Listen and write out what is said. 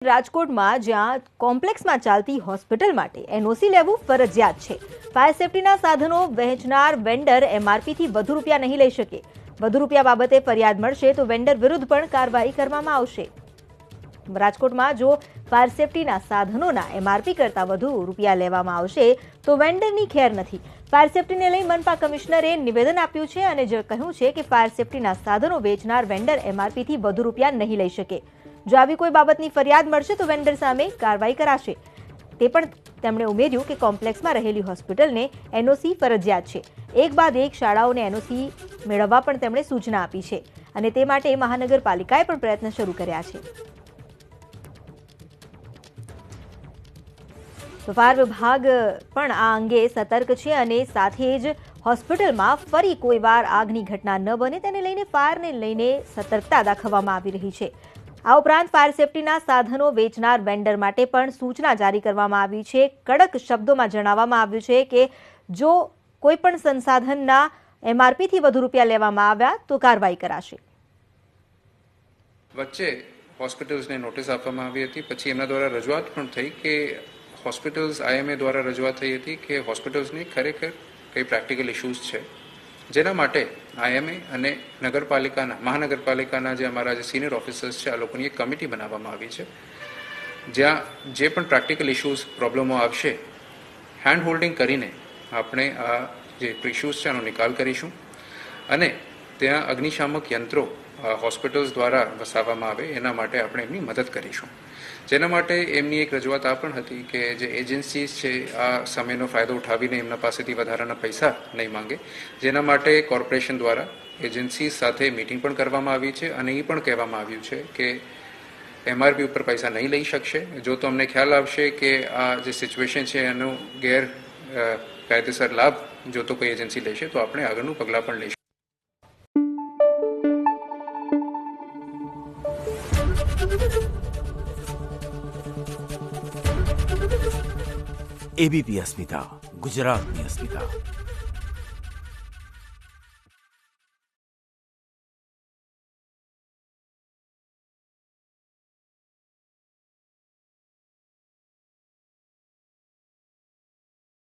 રાજકોટમાં જ્યાં કોમ્પ્લેક્સમાં ચાલતી હોસ્પિટલ માટે એનઓસી લેવું ફરજિયાત છે। ફાયર સેફટીના સાધનો વહેંચનાર વેન્ડર એમઆરપીથી વધુ રૂપિયા નહીં લઈ શકે। વધુ રૂપિયા બાબતે ફરિયાદ મળશે તો વેન્ડર વિરુદ્ધ પણ કાર્યવાહી કરવામાં આવશે। રાજકોટમાં જો ફાયર સેફટીના સાધનોના એમઆરપી કરતાં વધુ રૂપિયા લેવામાં આવશે તો વેન્ડરની ખેર નથી। ફાયર સેફટીને લઈ મનપા કમિશનરે નિવેદન આપ્યું છે અને કહ્યું છે કે ફાયર સેફટીના સાધનો વેચનાર વેન્ડર એમઆરપીથી વધુ રૂપિયા નહીં લઈ શકે। જો આવી કોઈ બાબતની ફરિયાદ મળશે તો વેન્ડર સામે કાર્યવાહી કરાશે। તે પણ તેમણે ઉમેર્યું કે કોમ્પ્લેક્સમાં રહેલી હોસ્પિટલને એનઓસી ફરજિયાત છે। એક બાદ એક શાળાઓને એનઓસી મેળવવા પણ તેમણે સૂચના આપી છે અને તે માટે મહાનગરપાલિકાએ પણ પ્રયત્ન શરૂ કર્યા છે। તો ફાયર વિભાગ પણ આ અંગે સતર્ક છે અને સાથે જ હોસ્પિટલમાં ફરી કોઈ વાર આગની ઘટના ન બને તેને લઈને ફાયરને લઈને સતર્કતા દાખવવામાં આવી રહી છે। આ ઉપરાંત ફાયર સેફટીના સાધનો વેચનાર વેન્ડર માટે પણ સૂચના જારી કરવામાં આવી છે। કડક શબ્દોમાં જણાવવામાં આવ્યું છે કે જો કોઈ પણ સંસાધનના એમઆરપીથી વધુ રૂપિયા લેવામાં આવ્યા તો કાર્યવાહી કરાશે। વચ્ચે હોસ્પિટલ્સને નોટિસ આપવામાં આવી હતી, પછી એમના દ્વારા રજૂઆત પણ થઈ કે હોસ્પિટલ્સ આઈએમએ દ્વારા રજૂઆત થઈ હતી કે હોસ્પિટલ્સની ખરેખર કઈ પ્રેક્ટિકલ ઇશ્યુઝ છે, જેના માટે આઈએમએ અને મહાનગરપાલિકાના જે અમારા જે સિનિયર ઓફિસર્સ છે આ લોકોની એક કમિટી બનાવવામાં આવી છે, જ્યાં જે પણ પ્રેક્ટિકલ ઇશ્યુઝ પ્રોબ્લેમો આવશે હેન્ડ હોલ્ડિંગ કરીને આપણે આ જે ઇશ્યુઝ છે એનો નિકાલ કરીશું અને ત્યાં અગ્નિશામક યંત્રો હોસ્પિટલ્સ દ્વારા વસાવવામાં આવે એના માટે આપણે એમની મદદ કરીશું। જેના માટે એમની એક રજૂઆત આ પણ હતી કે જે એજન્સીઝ છે આ સમયનો ફાયદો ઉઠાવીને એમના પાસેથી વધારાના પૈસા નહીં માંગે, જેના માટે કોર્પોરેશન દ્વારા એજન્સીઝ સાથે મિટિંગ પણ કરવામાં આવી છે અને એ પણ કહેવામાં આવ્યું છે કે એમઆરપી ઉપર પૈસા નહીં લઈ શકશે। જો તો અમને ખ્યાલ આવશે કે આ જે સિચ્યુએશન છે એનો કાયદેસર લાભ જો તો કોઈ એજન્સી લેશે તો આપણે આગળનું પગલાં પણ લઈશું। एबीपी अस्मिता, गुजरातनी अस्मिता।